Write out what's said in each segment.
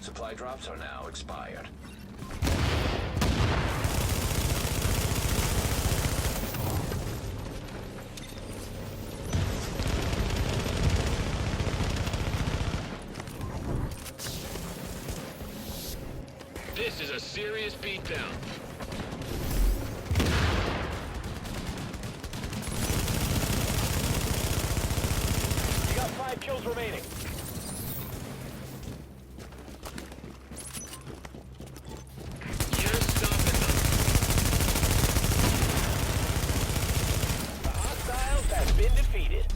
Supply drops are now expired. This is a serious beatdown. You got 5 kills remaining. You're stopping them. The hostiles have been defeated.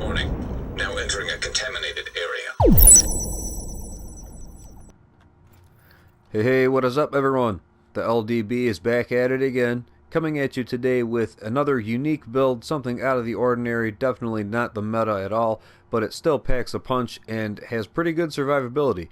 Warning. Now entering a contaminated area. Hey, what is up, everyone? The LDB is back at it again, coming at you today with another unique build, something out of the ordinary, definitely not the meta at all, but it still packs a punch and has pretty good survivability.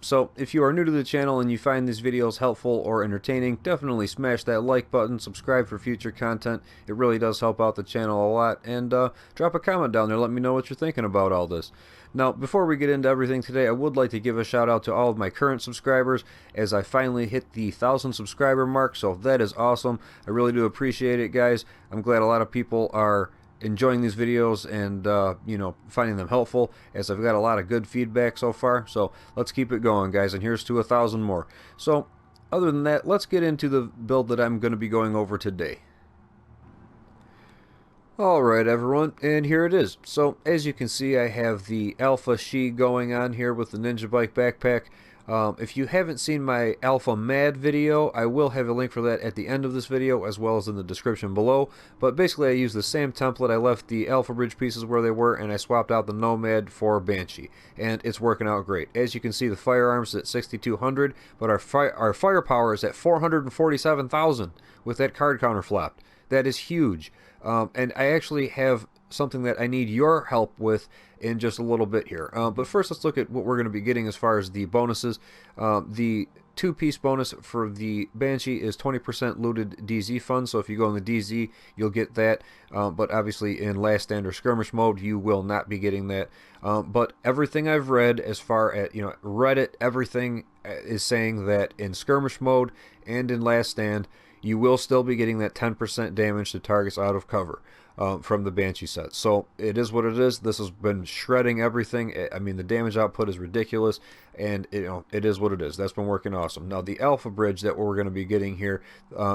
So if you are new to the channel and you find these videos helpful or entertaining, definitely smash that like button, subscribe for future content. It really does help out the channel a lot, and drop a comment down there, let me know what you're thinking about all this. Now, before we get into everything today, I would like to give a shout out to all of my current subscribers as I finally hit the 1,000 subscriber mark, so that is awesome. I really do appreciate it, guys. I'm glad a lot of people are enjoying these videos and you know, finding them helpful, as I've got a lot of good feedback so far. So let's keep it going, guys, and here's to 1,000 more. So other than that, let's get into the build that I'm going to be going over today. Alright, everyone, and here it is. So as you can see, I have the Alpha-Shee going on here with the Ninja Bike backpack. If you haven't seen my Alpha Mad video, I will have a link for that at the end of this video, as well as in the description below. But basically I used the same template. I left the Alpha Bridge pieces where they were, and I swapped out the Nomad for Banshee. And it's working out great. As you can see, the firearms is at 6,200, but our firepower is at 447,000 with that card counter flopped. That is huge. And I actually have something that I need your help with in just a little bit here. But first, let's look at what we're going to be getting as far as the bonuses. The 2-piece bonus for the Banshee is 20% looted DZ funds, so if you go in the DZ, you'll get that. But obviously in Last Stand or Skirmish mode, you will not be getting that. But everything I've read, as far as, you know, Reddit, everything is saying that in Skirmish mode and in Last Stand, you will still be getting that 10% damage to targets out of cover from the Banshee set. So it is what it is. This has been shredding everything. I mean, the damage output is ridiculous, and it is what it is. That's been working awesome. Now, the Alpha Bridge that we're going to be getting here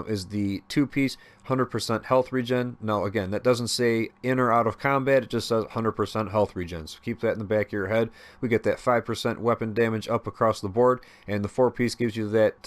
is the 2-piece 100% health regen. Now, again, that doesn't say in or out of combat. It just says 100% health regen. So keep that in the back of your head. We get that 5% weapon damage up across the board, and the 4-piece gives you that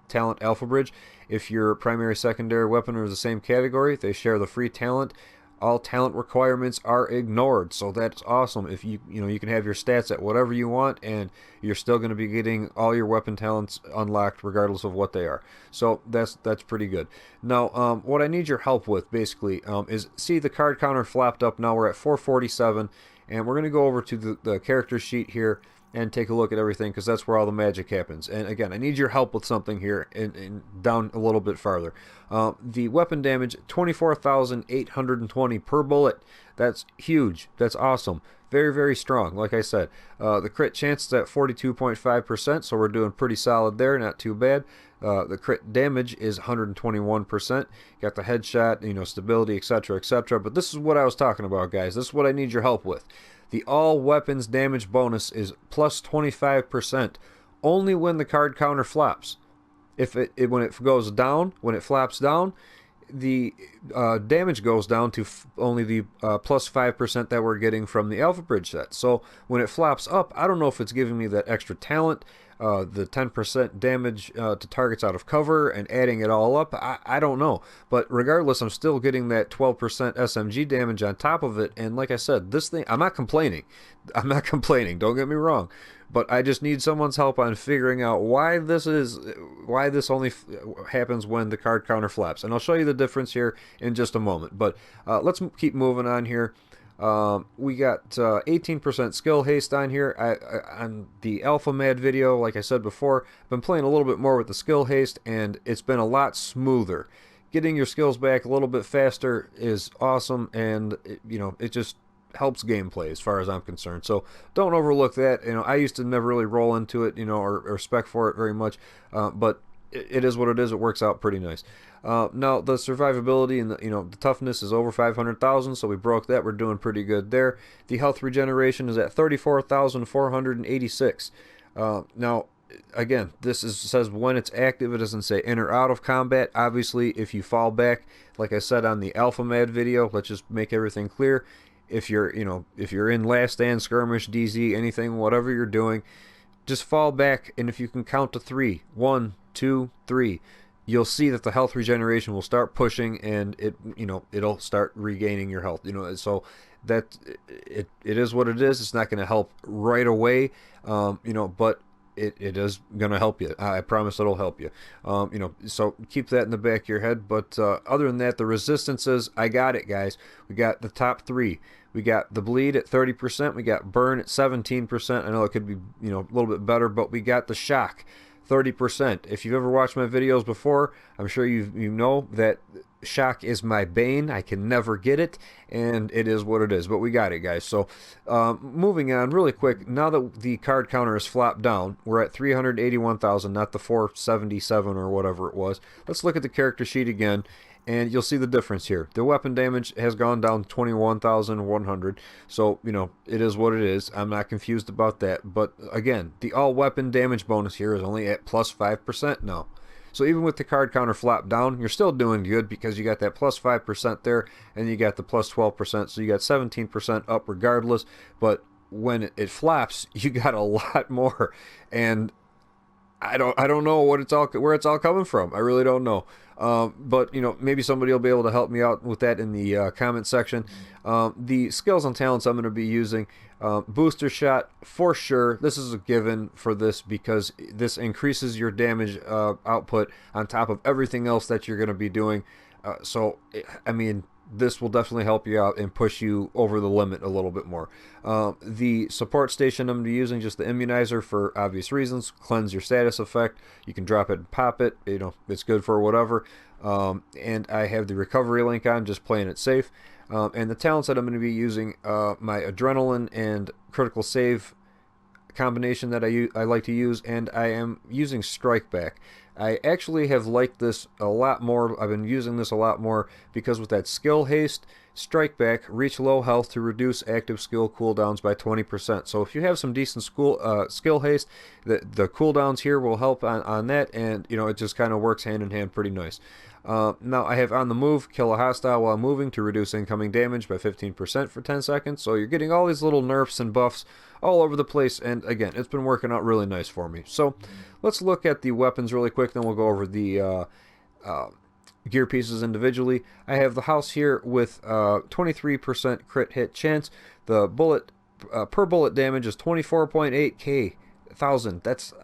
talent Alpha Bridge. If your primary secondary weapon are the same category, they share the free talent. All talent requirements are ignored, so that's awesome. If you can have your stats at whatever you want, and you're still going to be getting all your weapon talents unlocked regardless of what they are. So that's pretty good. Now, what I need your help with basically is, see the card counter flopped up. Now we're at 447, and we're going to go over to the character sheet here and take a look at everything, because that's where all the magic happens. And again, I need your help with something here, and down a little bit farther. The weapon damage, 24,820 per bullet. That's huge. That's awesome. Very, very strong, like I said. The crit chance is at 42.5%, so we're doing pretty solid there, not too bad. The crit damage is 121%. Got the headshot, stability, etc., etc. But this is what I was talking about, guys. This is what I need your help with. The all weapons damage bonus is plus 25% only when the card counter flops. When it goes down, when it flaps down, the damage goes down to only the plus 5% that we're getting from the Alpha Bridge set. So when it flops up, I don't know if it's giving me that extra talent, the 10% damage to targets out of cover, and adding it all up. I don't know. But regardless, I'm still getting that 12% SMG damage on top of it. And like I said, this thing, I'm not complaining. I'm not complaining. Don't get me wrong. But I just need someone's help on figuring out why this only happens when the card counter flaps. And I'll show you the difference here in just a moment. But let's keep moving on here. We got 18% skill haste on here. On the Alpha Mad video, like I said before, I've been playing a little bit more with the skill haste, and it's been a lot smoother. getting your skills back a little bit faster is awesome, and it just helps gameplay as far as I'm concerned. So don't overlook that. I used to never really roll into it, or spec for it very much, but it is what it is. It works out pretty nice. Now the survivability and the toughness is over 500,000, so we broke that. We're doing pretty good there. The health regeneration is at 34,486. Now, again, this says when it's active. It doesn't say in or out of combat. Obviously, if you fall back, like I said on the Alpha Mad video, let's just make everything clear. If you're in Last Stand, Skirmish, DZ, anything, whatever you're doing, just fall back, and if you can count to 3, 1, 2, 3, you'll see that the health regeneration will start pushing, and it'll start regaining your health. So that it is what it is. It's not going to help right away, but it is going to help you. I promise it'll help you. So keep that in the back of your head. But other than that, the resistances, I got it, guys. We got the top 3. We got the bleed at 30%. We got burn at 17%. I know it could be a little bit better, but we got the shock 30%. If you've ever watched my videos before, I'm sure you know that shock is my bane. I can never get it, and it is what it is, but we got it, guys. So moving on really quick, now that the card counter is flopped down, we're at 381,000, not the 477 or whatever it was. Let's look at the character sheet again, and you'll see the difference here. The weapon damage has gone down 21,100, so it is what it is. I'm not confused about that, but again, the all weapon damage bonus here is only at plus 5% now. So even with the card counter flop down, you're still doing good because you got that plus 5% there, and you got the plus 12%, so you got 17% up regardless. But when it flops, you got a lot more, and I don't know where it's all coming from. I really don't know. But maybe somebody will be able to help me out with that in the comment section. The skills and talents I'm going to be using, booster shot for sure. This is a given for this because this increases your damage output on top of everything else that you're going to be doing. So I mean, this will definitely help you out and push you over the limit a little bit more. The support station I'm going to be using, just the immunizer for obvious reasons. Cleanse your status effect. You can drop it and pop it. It's good for whatever. And I have the recovery link on, just playing it safe. And the talents that I'm going to be using, my adrenaline and critical save combination that I like to use, and I am using strike back. I actually have liked this a lot more. I've been using this a lot more because with that skill haste, strike back, reach low health to reduce active skill cooldowns by 20%. So if you have some decent skill haste, the cooldowns here will help on that, and it just kind of works hand in hand pretty nice. Now I have on the move, kill a hostile while moving to reduce incoming damage by 15% for 10 seconds. So you're getting all these little nerfs and buffs all over the place, and again, it's been working out really nice for me. So let's look at the weapons really quick, then we'll go over the gear pieces individually. I have the house here with 23% crit hit chance. The bullet per bullet damage is 24.8k. 1,000. That's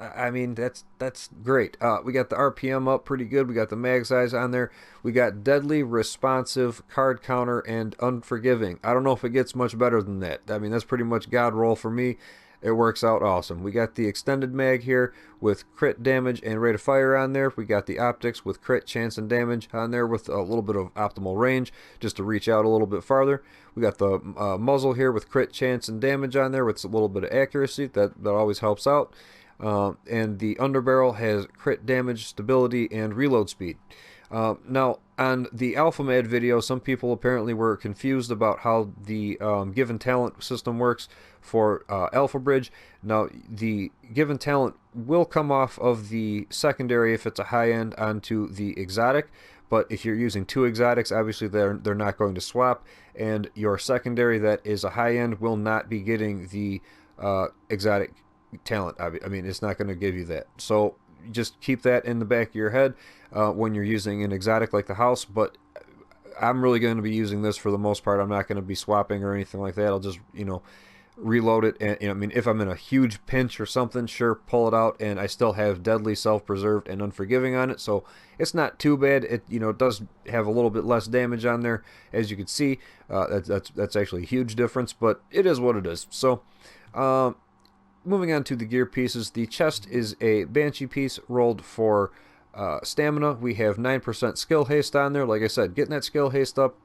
great. We got the RPM up pretty good. We got the mag size on there. We got deadly, responsive, card counter, and unforgiving. I don't know if it gets much better than that. I mean, that's pretty much God roll for me. It works out awesome. We got the extended mag here with crit damage and rate of fire on there. We got the optics with crit chance and damage on there with a little bit of optimal range just to reach out a little bit farther. We got the muzzle here with crit chance and damage on there with a little bit of accuracy. That always helps out. And the underbarrel has crit damage, stability, and reload speed. Now, on the Alpha Mad video, some people apparently were confused about how the given talent system works for Alpha Bridge. Now, the given talent will come off of the secondary if it's a high end onto the exotic, but if you're using two exotics, obviously they're not going to swap, and your secondary that is a high end will not be getting the exotic talent. I mean, it's not going to give you that. So just keep that in the back of your head when you're using an exotic like the house, but I'm really going to be using this for the most part. I'm not going to be swapping or anything like that. I'll just, reload it, and I mean, if I'm in a huge pinch or something, sure, pull it out, and I still have deadly, self-preserved, and unforgiving on it, so it's not too bad. It does have a little bit less damage on there, as you can see. That's actually a huge difference, but it is what it is. So moving on to the gear pieces, the chest is a Banshee piece rolled for stamina. We have 9% skill haste on there. Like I said, getting that skill haste up,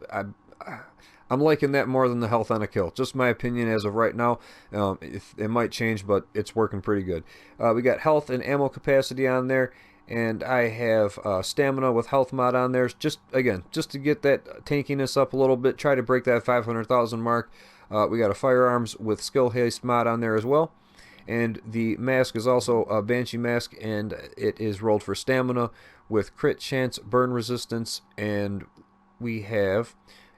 I'm liking that more than the health on a kill. Just my opinion as of right now. It might change, but it's working pretty good. We got health and ammo capacity on there, and I have stamina with health mod on there. Just to get that tankiness up a little bit, try to break that 500,000 mark. We got a firearms with skill haste mod on there as well. And the mask is also a Banshee mask, and it is rolled for stamina with crit chance, burn resistance, and we have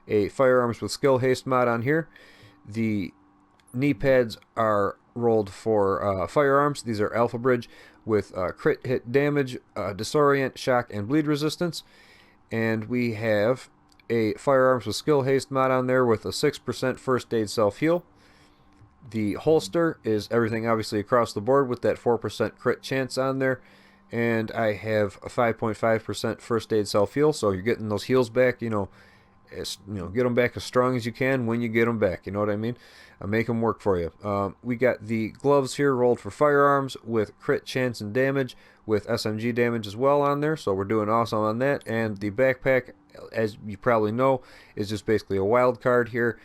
a firearms with skill haste mod on here. The knee pads are rolled for firearms. These are Alpha Bridge with crit hit damage, disorient, shock, and bleed resistance. And we have a firearms with skill haste mod on there with a 6% first aid self-heal. The holster is everything obviously across the board with that 4% crit chance on there. And I have a 5.5% first aid self-heal, so you're getting those heals back, get them back as strong as you can when you get them back, you know what I mean? Make them work for you. We got the gloves here rolled for firearms with crit chance and damage with SMG damage as well on there, so we're doing awesome on that. And the backpack, as you probably know, is just basically a wild card here.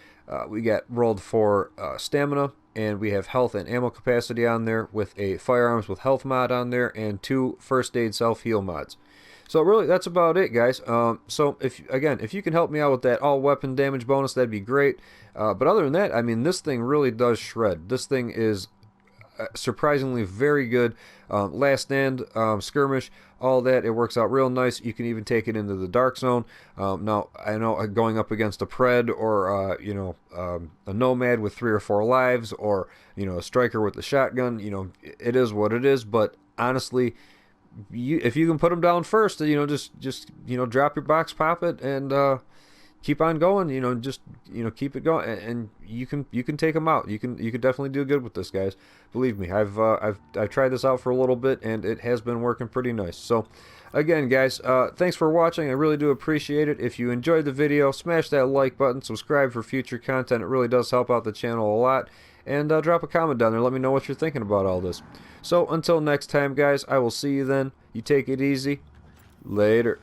We got rolled for stamina, and we have health and ammo capacity on there with a firearms with health mod on there and 2 first aid self-heal mods. So really, that's about it, guys. So if you can help me out with that all weapon damage bonus, that'd be great. But other than that, I mean, this thing really does shred. This thing is surprisingly very good. Last stand, skirmish, all that, it works out real nice. You can even take it into the dark zone. Now I know going up against a pred or a nomad with 3 or 4 lives, or a striker with the shotgun, it is what it is. But honestly, if you can put them down first, just drop your box, pop it, and keep on going. Keep it going, and you can take them out. You can definitely do good with this, guys. Believe me, I've tried this out for a little bit, and it has been working pretty nice. So again, guys, thanks for watching. I really do appreciate it. If you enjoyed the video, smash that like button, subscribe for future content. It really does help out the channel a lot. And drop a comment down there. Let me know what you're thinking about all this. So until next time, guys, I will see you then. You take it easy. Later.